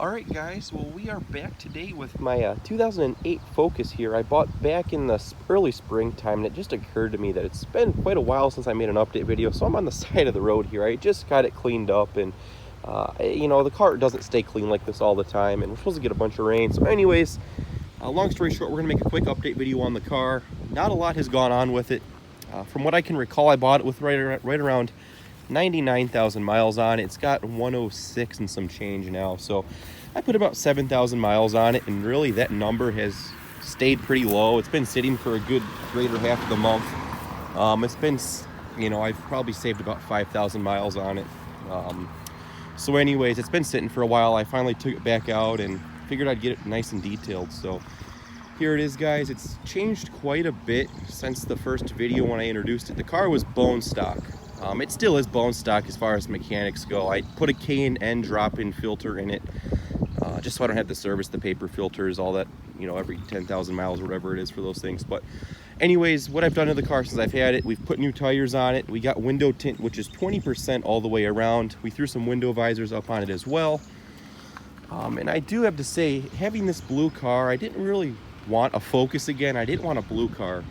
Alright guys, well we are back today with my 2008 Focus here. I bought back in the early springtime, and it just occurred to me that it's been quite a while since I made an update video, so I'm on the side of the road here. I just got it cleaned up, and the car doesn't stay clean like this all the time, and we're supposed to get a bunch of rain. So anyways, long story short, we're going to make a quick update video on the car. Not a lot has gone on with it. From what I can recall, I bought it with right around 99,000 miles on it. It's got 106 and some change now, so I put about 7,000 miles on it, and really that number has stayed pretty low. It's been sitting for a good greater half of the month. It's been, I've probably saved about 5,000 miles on it. So anyways, it's been sitting for a while. I finally took it back out and figured I'd get it nice and detailed. So here it is, guys. It's changed quite a bit since the first video when I introduced it. The car was bone stock. It still is bone stock as far as mechanics go. I put a K&N drop-in filter in it, just so I don't have to service the paper filters, all that, every 10,000 miles or whatever it is for those things. But anyways, what I've done to the car since I've had it, we've put new tires on it. We got window tint, which is 20% all the way around. We threw some window visors up on it as well. And I do have to say, having this blue car, I didn't really want a Focus again. I didn't want a blue car.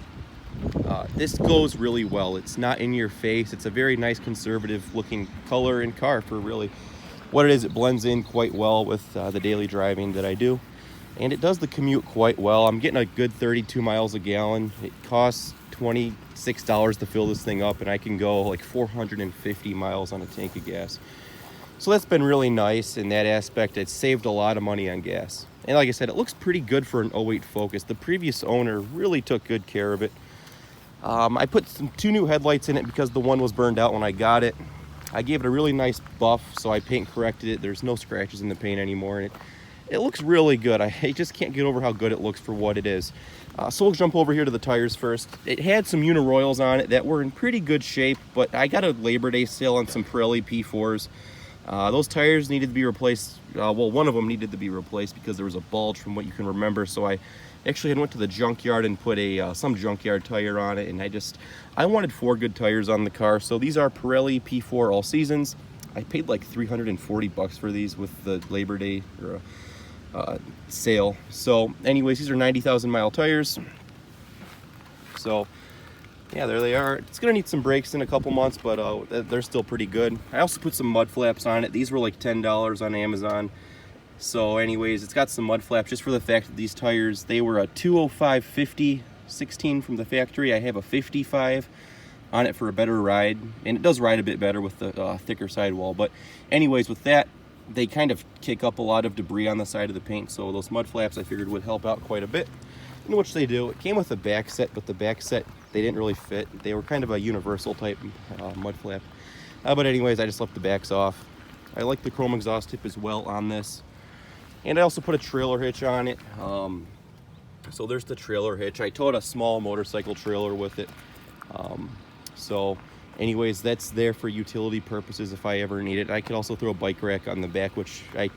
This goes really well. It's not in your face. It's a very nice conservative looking color and car for really what it is. It blends in quite well with the daily driving that I do, and it does the commute quite well. I'm getting a good 32 miles a gallon. It costs $26 to fill this thing up, and I can go like 450 miles on a tank of gas. So that's been really nice in that aspect. It's saved a lot of money on gas, and like I said, it looks pretty good for an 08 Focus. The previous owner really took good care of it. I put two new headlights in it because the one was burned out when I got it. I gave it a really nice buff, so I paint corrected it. There's no scratches in the paint anymore, and it looks really good. I just can't get over how good it looks for what it is. So we'll jump over here to the tires first. It had some Uniroyals on it that were in pretty good shape, but I got a Labor Day sale on some Pirelli P4s. Those tires needed to be replaced. Well, one of them needed to be replaced because there was a bulge from what you can remember. So I actually went to the junkyard and put some junkyard tire on it, and I wanted 4 good tires on the car. So these are Pirelli P4 All Seasons. I paid like $340 for these with the Labor Day sale. So anyways, these are 90,000 mile tires. So yeah, there they are. It's gonna need some brakes in a couple months, but they're still pretty good. I also put some mud flaps on it. These were like $10 on Amazon. So anyways, it's got some mud flaps just for the fact that these tires, they were a 205/50 16 from the factory. I have a 55 on it for a better ride, and it does ride a bit better with the thicker sidewall. But anyways, with that, they kind of kick up a lot of debris on the side of the paint, so those mud flaps I figured would help out quite a bit, in which they do. It came with a back set, but the back set, they didn't really fit. They were kind of a universal type mud flap. But anyways, I just left the backs off. I like the chrome exhaust tip as well on this. And I also put a trailer hitch on it. So there's the trailer hitch. I towed a small motorcycle trailer with it. So anyways, that's there for utility purposes if I ever need it. I could also throw a bike rack on the back, which I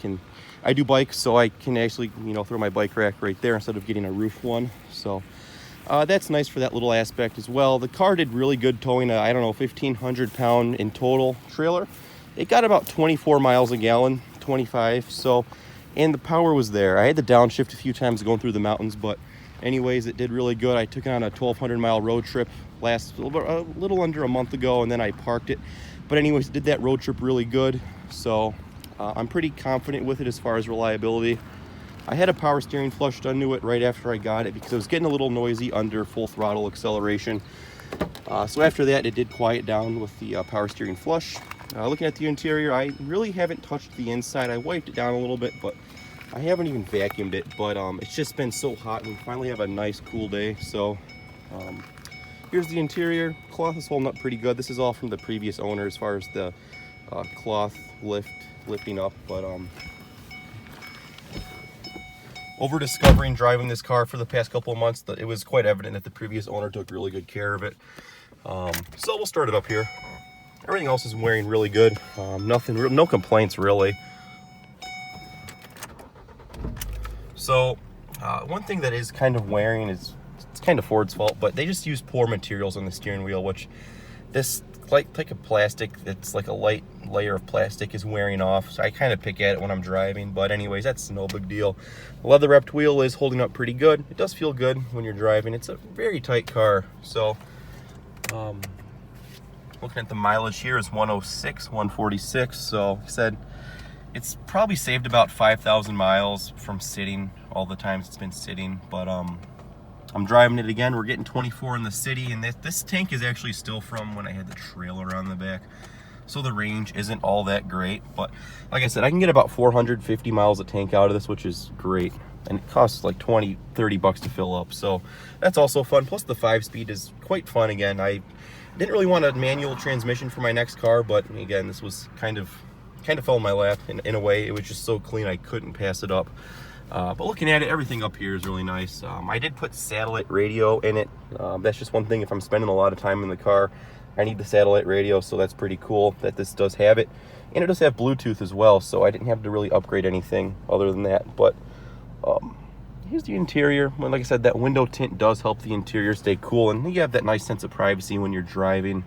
do bikes, so I can actually, throw my bike rack right there instead of getting a roof one. So that's nice for that little aspect as well. The car did really good towing a, 1,500 pound in total trailer. It got about 24 miles a gallon, 25. So, and the power was there. I had to downshift a few times going through the mountains, but anyways, it did really good. I took it on a 1,200 mile road trip a little under a month ago, and then I parked it. But anyways, did that road trip really good. So I'm pretty confident with it as far as reliability. I had a power steering flush done to it right after I got it because it was getting a little noisy under full throttle acceleration. So after that, it did quiet down with the power steering flush. Looking at the interior, I really haven't touched the inside. I wiped it down a little bit, but I haven't even vacuumed it. But it's just been so hot, and we finally have a nice cool day. So here's the interior. Cloth is holding up pretty good. This is all from the previous owner as far as the cloth lifting up. But over discovering driving this car for the past couple of months, it was quite evident that the previous owner took really good care of it. So we'll start it up here. Everything else is wearing really good. No complaints really. So one thing that is kind of wearing is, it's kind of Ford's fault, but they just use poor materials on the steering wheel, which this like a plastic that's like a light layer of plastic is wearing off, so I kind of pick at it when I'm driving. But anyways, that's no big deal. The leather wrapped wheel is holding up pretty good. It does feel good when you're driving. It's a very tight car. So looking at the mileage here is 106, 146. So like I said, it's probably saved about 5,000 miles from sitting all the times it's been sitting. But I'm driving it again. We're getting 24 in the city, and this tank is actually still from when I had the trailer on the back. So the range isn't all that great, but like I said, I can get about 450 miles a tank out of this, which is great. And it costs like 20, 30 bucks to fill up. So that's also fun. Plus the 5-speed is quite fun again. I didn't really want a manual transmission for my next car, but again, this was kind of fell in my lap in a way. It was just so clean I couldn't pass it up. But looking at it, everything up here is really nice. I did put satellite radio in it. That's just one thing. If I'm spending a lot of time in the car, I need the satellite radio, so that's pretty cool that this does have it. And it does have Bluetooth as well, so I didn't have to really upgrade anything other than that. But here's the interior. Well, like I said, that window tint does help the interior stay cool, and you have that nice sense of privacy when you're driving.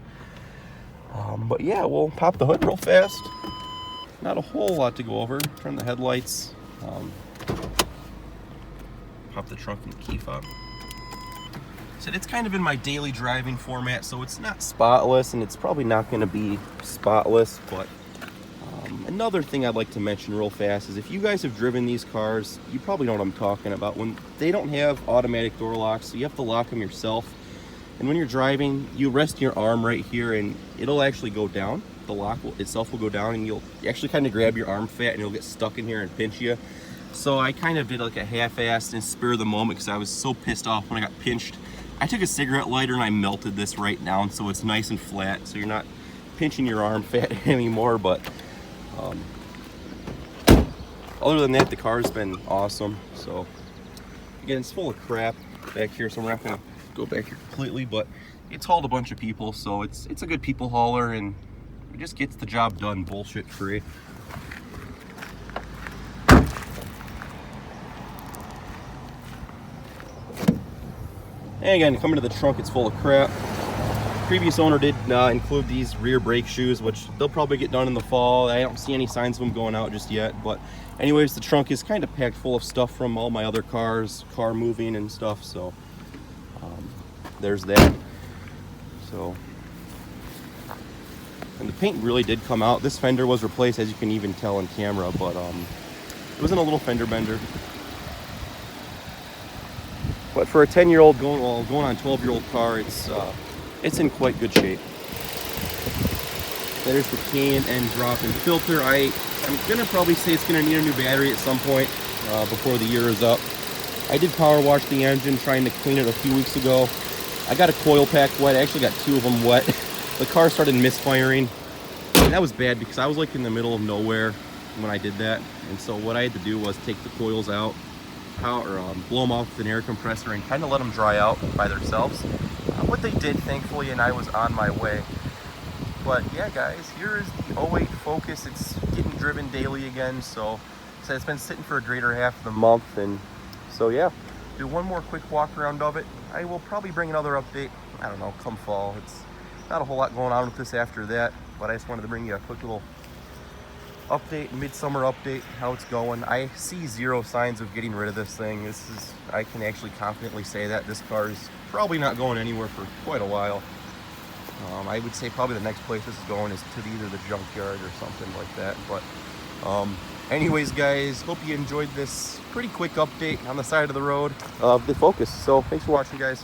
But yeah, we'll pop the hood real fast. Not a whole lot to go over. Turn the headlights. Pop the trunk and the key fob. So it's kind of in my daily driving format, so it's not spotless, and it's probably not going to be spotless. But another thing I'd like to mention real fast is if you guys have driven these cars, you probably know what I'm talking about. When they don't have automatic door locks, so you have to lock them yourself. And when you're driving, you rest your arm right here, and it'll actually go down. The lock itself will go down, and you'll actually kind of grab your arm fat, and you'll get stuck in here and pinch you. So I kind of did like a half-assed and spur of the moment because I was so pissed off when I got pinched. I took a cigarette lighter and I melted this right down so it's nice and flat, so you're not pinching your arm fat anymore. But other than that, the car's been awesome. So again, it's full of crap back here, so we're not gonna go back here completely, but it's hauled a bunch of people, so it's a good people hauler, and it just gets the job done bullshit free. And again, coming to the trunk, it's full of crap. Previous owner did include these rear brake shoes, which they'll probably get done in the fall. I don't see any signs of them going out just yet. But anyways, the trunk is kind of packed full of stuff from all my other cars, car moving and stuff. So there's that. So, and the paint really did come out. This fender was replaced, as you can even tell on camera, but it was in a little fender bender. But for a 10-year-old going on a 12-year-old car, it's in quite good shape. There's the can and drop and filter. I'm gonna probably say it's gonna need a new battery at some point before the year is up. I did power wash the engine, trying to clean it a few weeks ago. I got a coil pack wet. I actually got 2 of them wet. The car started misfiring, and that was bad because I was like in the middle of nowhere when I did that. And so what I had to do was take the coils out, blow them off with an air compressor, and kind of let them dry out by themselves. What they did, thankfully, and I was on my way. But yeah, guys, here is the 08 Focus. It's getting driven daily again, so it's been sitting for a greater half of the month. And so yeah, do one more quick walk around of it. I will probably bring another update, I don't know, come fall. It's not a whole lot going on with this after that, but I just wanted to bring you a quick little update, midsummer update, how it's going. I see 0 signs of getting rid of this thing. I can actually confidently say that this car is probably not going anywhere for quite a while. I would say probably the next place this is going is to either the junkyard or something like that. But anyways, guys, hope you enjoyed this pretty quick update on the side of the road of the Focus. So thanks for watching, guys.